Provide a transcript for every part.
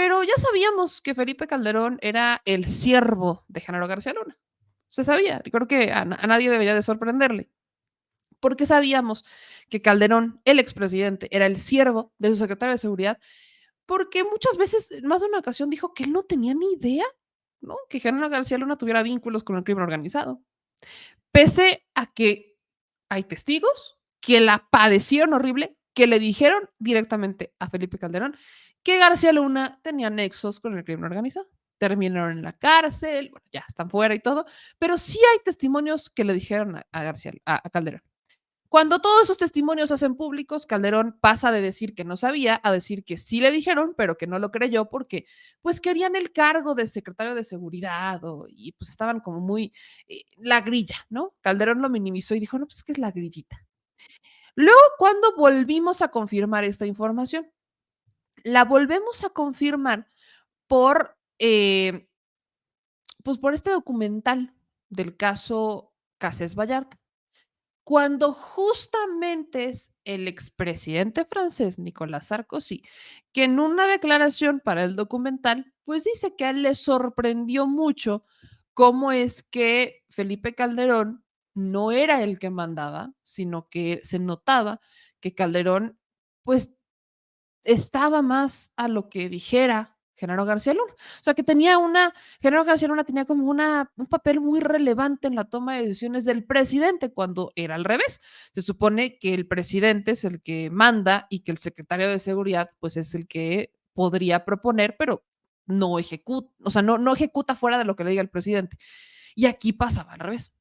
Pero ya sabíamos que Felipe Calderón era el siervo de Genaro García Luna. Se sabía, y creo que a nadie debería de sorprenderle, porque sabíamos que Calderón, el expresidente, era el siervo de su secretario de Seguridad, porque muchas veces, en más de una ocasión, dijo que él no tenía ni idea, ¿no? Que Genaro García Luna tuviera vínculos con el crimen organizado. Pese a que hay testigos que la padecieron horrible, que le dijeron directamente a Felipe Calderón que García Luna tenía nexos con el crimen organizado. Terminaron en la cárcel, bueno, ya están fuera y todo, pero sí hay testimonios que le dijeron a García, a Calderón. Cuando todos esos testimonios se hacen públicos, Calderón pasa de decir que no sabía a decir que sí le dijeron, pero que no lo creyó porque pues querían el cargo de secretario de seguridad y pues estaban como muy la grilla, ¿no? Calderón lo minimizó y dijo, no, pues que es la grillita. Luego, cuando volvimos a confirmar esta información, la volvemos a confirmar por, pues por este documental del caso Casés Vallarta. Cuando justamente es el expresidente francés Nicolas Sarkozy, que en una declaración para el documental, pues dice que a él le sorprendió mucho cómo es que Felipe Calderón no era el que mandaba, sino que se notaba que Calderón, pues estaba más a lo que dijera Genaro García Luna. O sea, que Genaro García Luna tenía como un papel muy relevante en la toma de decisiones del presidente, cuando era al revés. Se supone que el presidente es el que manda y que el secretario de seguridad, pues es el que podría proponer, pero no ejecuta, o sea, no ejecuta fuera de lo que le diga el presidente. Y aquí pasaba al revés.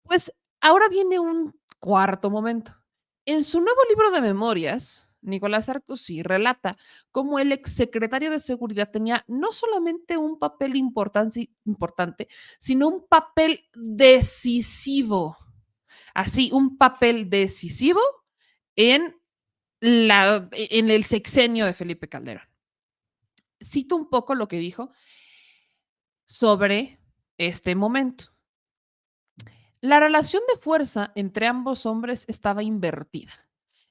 Pues ahora viene un cuarto momento. En su nuevo libro de memorias, Nicolás Sarkozy relata cómo el exsecretario de Seguridad tenía no solamente un papel importante, sino un papel decisivo. Así, un papel decisivo en, en el sexenio de Felipe Calderón. Cito un poco lo que dijo sobre este momento. La relación de fuerza entre ambos hombres estaba invertida.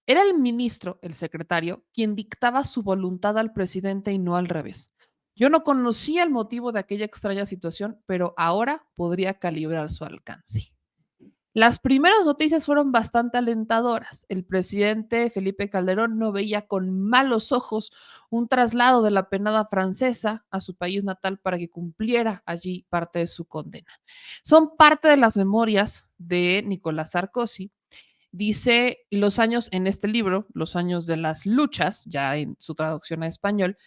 Era el ministro, el secretario, quien dictaba su voluntad al presidente y no al revés. Yo no conocía el motivo de aquella extraña situación, pero ahora podría calibrar su alcance. Las primeras noticias fueron bastante alentadoras. El presidente Felipe Calderón no veía con malos ojos un traslado de la penada francesa a su país natal para que cumpliera allí parte de su condena. Son parte de las memorias de Nicolás Sarkozy. Dice los años en este libro, los años de las luchas, ya en su traducción a español,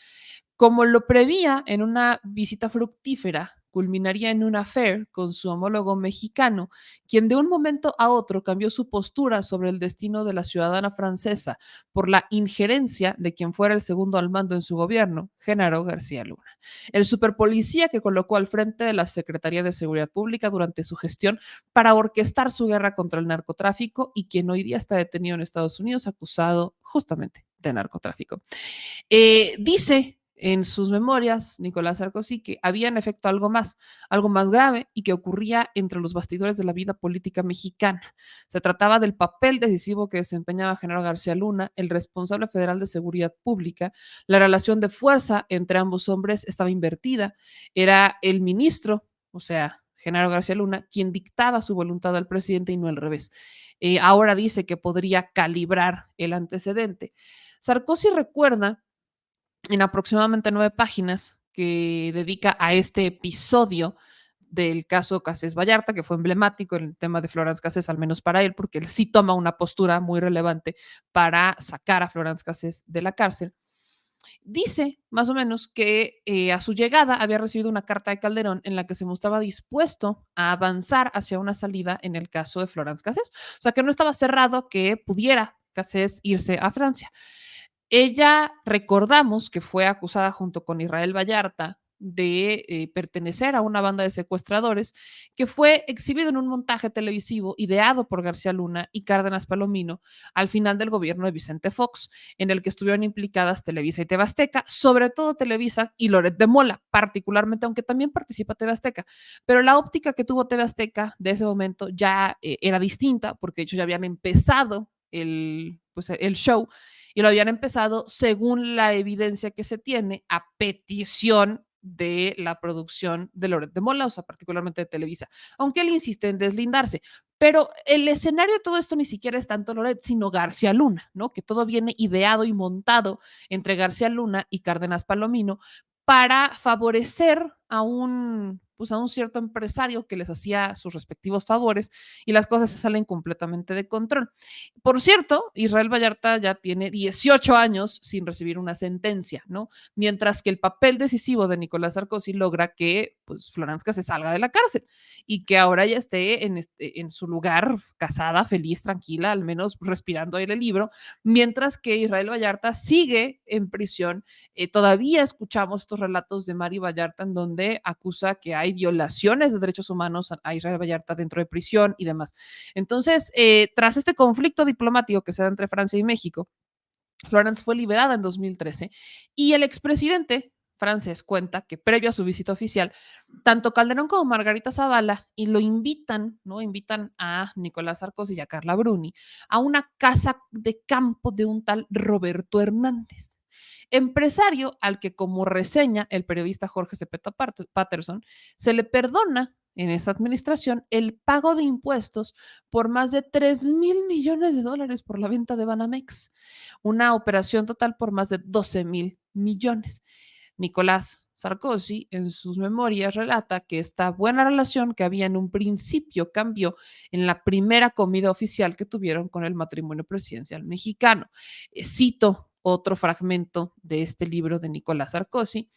como lo prevía en una visita fructífera, culminaría en un affair con su homólogo mexicano, quien de un momento a otro cambió su postura sobre el destino de la ciudadana francesa por la injerencia de quien fuera el segundo al mando en su gobierno, Genaro García Luna. El superpolicía que colocó al frente de la Secretaría de Seguridad Pública durante su gestión para orquestar su guerra contra el narcotráfico y quien hoy día está detenido en Estados Unidos acusado justamente de narcotráfico. Dice en sus memorias, Nicolás Sarkozy, que había en efecto algo más grave y que ocurría entre los bastidores de la vida política mexicana. Se trataba del papel decisivo que desempeñaba Genaro García Luna, el responsable federal de seguridad pública. La relación de fuerza entre ambos hombres estaba invertida. Era el ministro, o sea, Genaro García Luna, quien dictaba su voluntad al presidente y no al revés. Ahora dice que podría calibrar el antecedente. Sarkozy recuerda en aproximadamente 9 páginas que dedica a este episodio del caso Casés Vallarta, que fue emblemático en el tema de Florence Cassés, al menos para él, porque él sí toma una postura muy relevante para sacar a Florence Cassés de la cárcel. Dice, más o menos, que a su llegada había recibido una carta de Calderón en la que se mostraba dispuesto a avanzar hacia una salida en el caso de Florence Cassés. O sea, que no estaba cerrado que pudiera Cassés irse a Francia. Ella, recordamos que fue acusada junto con Israel Vallarta de pertenecer a una banda de secuestradores que fue exhibido en un montaje televisivo ideado por García Luna y Cárdenas Palomino al final del gobierno de Vicente Fox, en el que estuvieron implicadas Televisa y TV Azteca, sobre todo Televisa y Loret de Mola, particularmente, aunque también participa TV Azteca. Pero la óptica que tuvo TV Azteca de ese momento ya era distinta, porque de hecho ya habían empezado pues, el show y lo habían empezado, según la evidencia que se tiene, a petición de la producción de Loret de Mola, o sea, particularmente de Televisa, aunque él insiste en deslindarse. Pero el escenario de todo esto ni siquiera es tanto Loret, sino García Luna, ¿no? Que todo viene ideado y montado entre García Luna y Cárdenas Palomino para favorecer pues a un cierto empresario que les hacía sus respectivos favores y las cosas se salen completamente de control. Por cierto, Israel Vallarta ya tiene 18 años sin recibir una sentencia, ¿no? Mientras que el papel decisivo de Nicolás Sarkozy logra que pues, Floranska se salga de la cárcel y que ahora ya esté en su lugar, casada, feliz, tranquila, al menos respirando aire libre, mientras que Israel Vallarta sigue en prisión. Todavía escuchamos estos relatos de Mari Vallarta en donde acusa que hay violaciones de derechos humanos a Israel Vallarta dentro de prisión y demás. Entonces, tras este conflicto diplomático que se da entre Francia y México, Florence fue liberada en 2013 y el expresidente francés cuenta que previo a su visita oficial, tanto Calderón como Margarita Zavala y lo invitan, ¿no? Invitan a Nicolás Sarkozy y a Carla Bruni a una casa de campo de un tal Roberto Hernández, empresario al que, como reseña el periodista Jorge Cepeta Patterson, se le perdona en esta administración el pago de impuestos por más de 3.000 millones de dólares por la venta de Banamex, una operación total por más de 12.000 millones. Nicolás Sarkozy en sus memorias relata que esta buena relación que había en un principio cambió en la primera comida oficial que tuvieron con el matrimonio presidencial mexicano. Cito otro fragmento de este libro de Nicolás Sarkozy.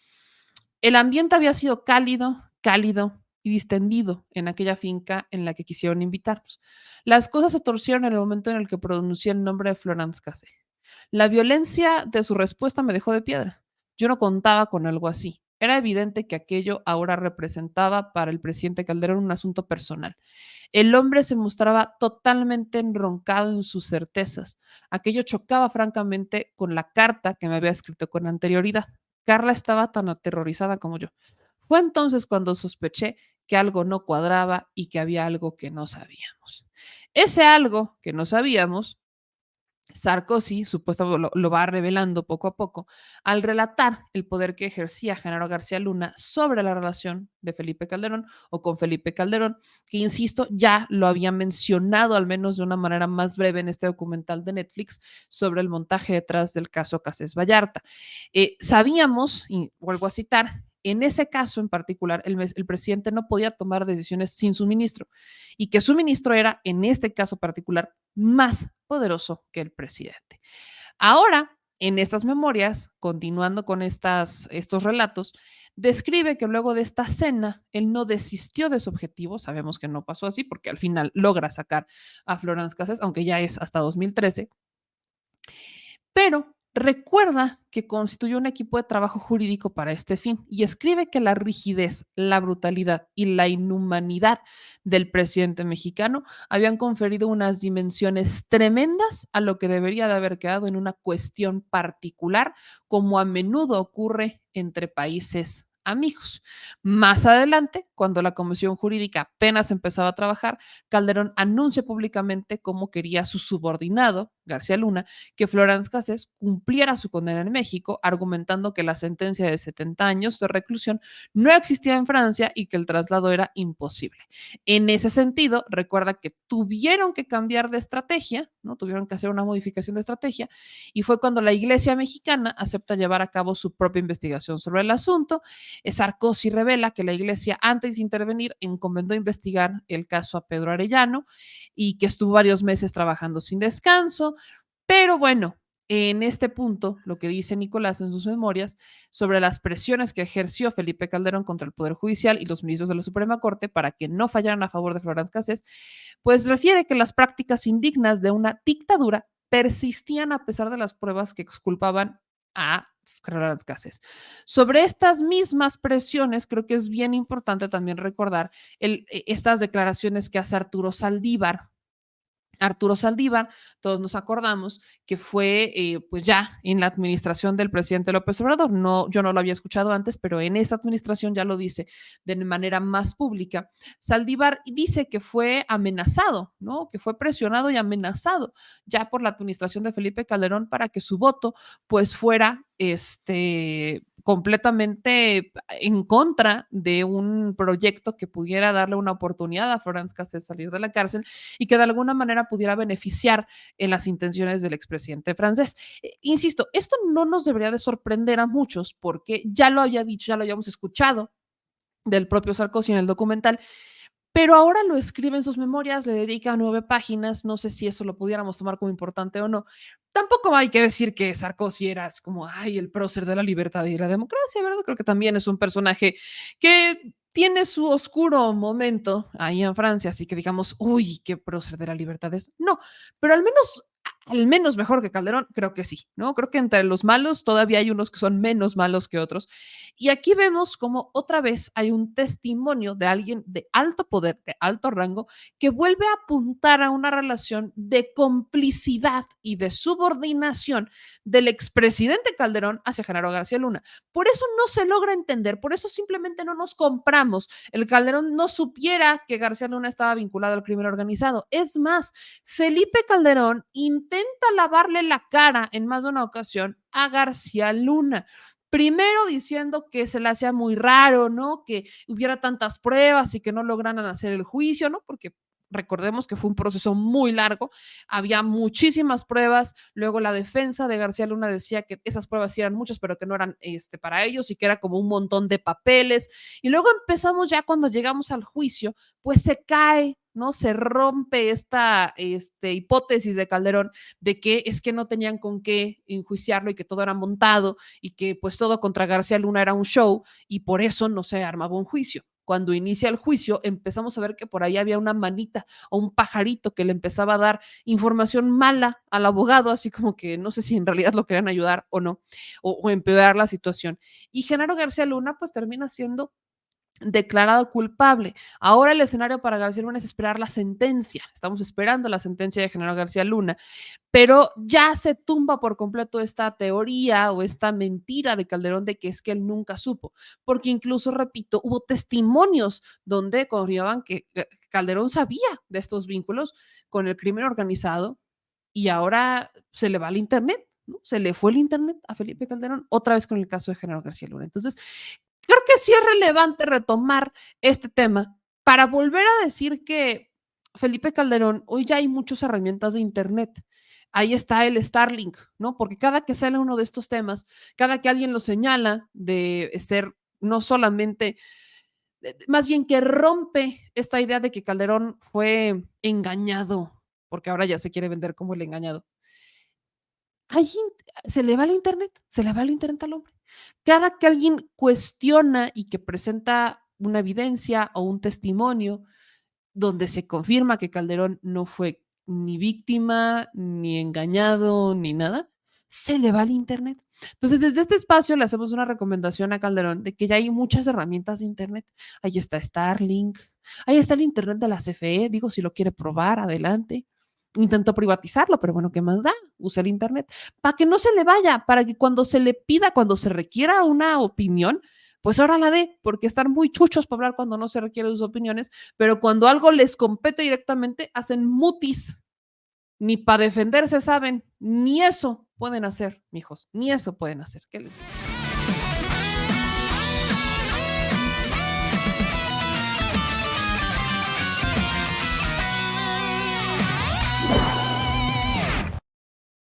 El ambiente había sido cálido, cálido y distendido en aquella finca en la que quisieron invitarnos. Las cosas se torcieron en el momento en el que pronuncié el nombre de Florence Cassé. La violencia de su respuesta me dejó de piedra. Yo no contaba con algo así. Era evidente que aquello ahora representaba para el presidente Calderón un asunto personal. El hombre se mostraba totalmente enroncado en sus certezas. Aquello chocaba francamente con la carta que me había escrito con anterioridad. Carla estaba tan aterrorizada como yo. Fue entonces cuando sospeché que algo no cuadraba y que había algo que no sabíamos. Ese algo que no sabíamos Sarkozy supuestamente lo va revelando poco a poco al relatar el poder que ejercía Genaro García Luna sobre la relación de Felipe Calderón o con Felipe Calderón, que insisto, ya lo había mencionado al menos de una manera más breve en este documental de Netflix sobre el montaje detrás del caso Casés Vallarta. Sabíamos, y vuelvo a citar, en ese caso en particular, el presidente no podía tomar decisiones sin su ministro y que su ministro era, en este caso particular, más poderoso que el presidente. Ahora, en estas memorias, continuando con estos relatos, describe que luego de esta cena, él no desistió de su objetivo. Sabemos que no pasó así porque al final logra sacar a Florence Cassés, aunque ya es hasta 2013, pero recuerda que constituyó un equipo de trabajo jurídico para este fin y escribe que la rigidez, la brutalidad y la inhumanidad del presidente mexicano habían conferido unas dimensiones tremendas a lo que debería de haber quedado en una cuestión particular, como a menudo ocurre entre países amigos. Más adelante, cuando la Comisión Jurídica apenas empezaba a trabajar, Calderón anuncia públicamente cómo quería su subordinado, García Luna, que Florence Cassés cumpliera su condena en México, argumentando que la sentencia de 70 años de reclusión no existía en Francia y que el traslado era imposible. En ese sentido, recuerda que tuvieron que cambiar de estrategia, ¿no? Tuvieron que hacer una modificación de estrategia y fue cuando la Iglesia mexicana acepta llevar a cabo su propia investigación sobre el asunto. Sarkozy revela que la Iglesia, antes de intervenir, encomendó investigar el caso a Pedro Arellano y que estuvo varios meses trabajando sin descanso. Pero bueno, en este punto, lo que dice Nicolás en sus memorias sobre las presiones que ejerció Felipe Calderón contra el Poder Judicial y los ministros de la Suprema Corte para que no fallaran a favor de Florence Cassés, pues refiere que las prácticas indignas de una dictadura persistían a pesar de las pruebas que exculpaban a Florence Cassés. Sobre estas mismas presiones, creo que es bien importante también recordar estas declaraciones que hace Arturo Saldívar Arturo Saldívar, todos nos acordamos que fue pues ya en la administración del presidente López Obrador. No, yo no lo había escuchado antes, pero en esta administración ya lo dice de manera más pública. Saldívar dice que fue amenazado, ¿no? Que fue presionado y amenazado ya por la administración de Felipe Calderón para que su voto pues fuera completamente en contra de un proyecto que pudiera darle una oportunidad a Florence Cassés de salir de la cárcel y que de alguna manera pudiera beneficiar en las intenciones del expresidente francés. Insisto, esto no nos debería de sorprender a muchos porque ya lo había dicho, ya lo habíamos escuchado del propio Sarkozy en el documental, pero ahora lo escribe en sus memorias, le dedica 9 páginas, no sé si eso lo pudiéramos tomar como importante o no. Tampoco hay que decir que Sarkozy era como, ay, el prócer de la libertad y la democracia, ¿verdad? Creo que también es un personaje que tiene su oscuro momento ahí en Francia, así que digamos, uy, qué prócer de la libertad es. No, pero al menos mejor que Calderón, creo que sí, ¿no? Creo que entre los malos todavía hay unos que son menos malos que otros. Y aquí vemos como otra vez hay un testimonio de alguien de alto poder, de alto rango, que vuelve a apuntar a una relación de complicidad y de subordinación del expresidente Calderón hacia Genaro García Luna. Por eso no se logra entender, por eso simplemente no nos compramos. El Calderón no supiera que García Luna estaba vinculado al crimen organizado. Es más, Felipe Calderón intenta lavarle la cara en más de una ocasión a García Luna. Primero diciendo que se le hacía muy raro, ¿no? Que hubiera tantas pruebas y que no lograran hacer el juicio, ¿no? Porque recordemos que fue un proceso muy largo, había muchísimas pruebas, luego la defensa de García Luna decía que esas pruebas sí eran muchas, pero que no eran para ellos y que era como un montón de papeles. Y luego empezamos ya cuando llegamos al juicio, pues se cae, ¿no? Se rompe esta hipótesis de Calderón de que es que no tenían con qué enjuiciarlo y que todo era montado y que pues todo contra García Luna era un show y por eso no se armaba un juicio. Cuando inicia el juicio, empezamos a ver que por ahí había una manita o un pajarito que le empezaba a dar información mala al abogado, así como que no sé si en realidad lo querían ayudar o no, o empeorar la situación. Y Genaro García Luna pues termina siendo declarado culpable. Ahora el escenario para García Luna es esperar la sentencia. Estamos esperando la sentencia de Genaro García Luna, pero ya se tumba por completo esta teoría o esta mentira de Calderón de que es que él nunca supo, porque incluso, repito, hubo testimonios donde confirmaban que Calderón sabía de estos vínculos con el crimen organizado y ahora se le va al Internet. ¿No? Se le fue el Internet a Felipe Calderón, otra vez con el caso de Genaro García Luna. Entonces, creo que sí es relevante retomar este tema para volver a decir que Felipe Calderón, hoy ya hay muchas herramientas de Internet. Ahí está el Starlink, ¿no? Porque cada que sale uno de estos temas, cada que alguien lo señala de ser no solamente, más bien que rompe esta idea de que Calderón fue engañado, porque ahora ya se quiere vender como el engañado. Ahí se le va el internet, se le va el internet al hombre. Cada que alguien cuestiona y que presenta una evidencia o un testimonio donde se confirma que Calderón no fue ni víctima, ni engañado, ni nada, se le va al internet. Entonces, desde este espacio le hacemos una recomendación a Calderón de que ya hay muchas herramientas de internet. Ahí está Starlink, ahí está el internet de la CFE, digo, si lo quiere probar, adelante. Intentó privatizarlo, pero bueno, ¿qué más da? Usa el internet para que no se le vaya, para que cuando se le pida, cuando se requiera una opinión, pues ahora la dé, porque están muy chuchos para hablar cuando no se requiere sus opiniones, pero cuando algo les compete directamente, hacen mutis. Ni para defenderse saben, ni eso pueden hacer, mijos, ni eso pueden hacer. ¿Qué les digo?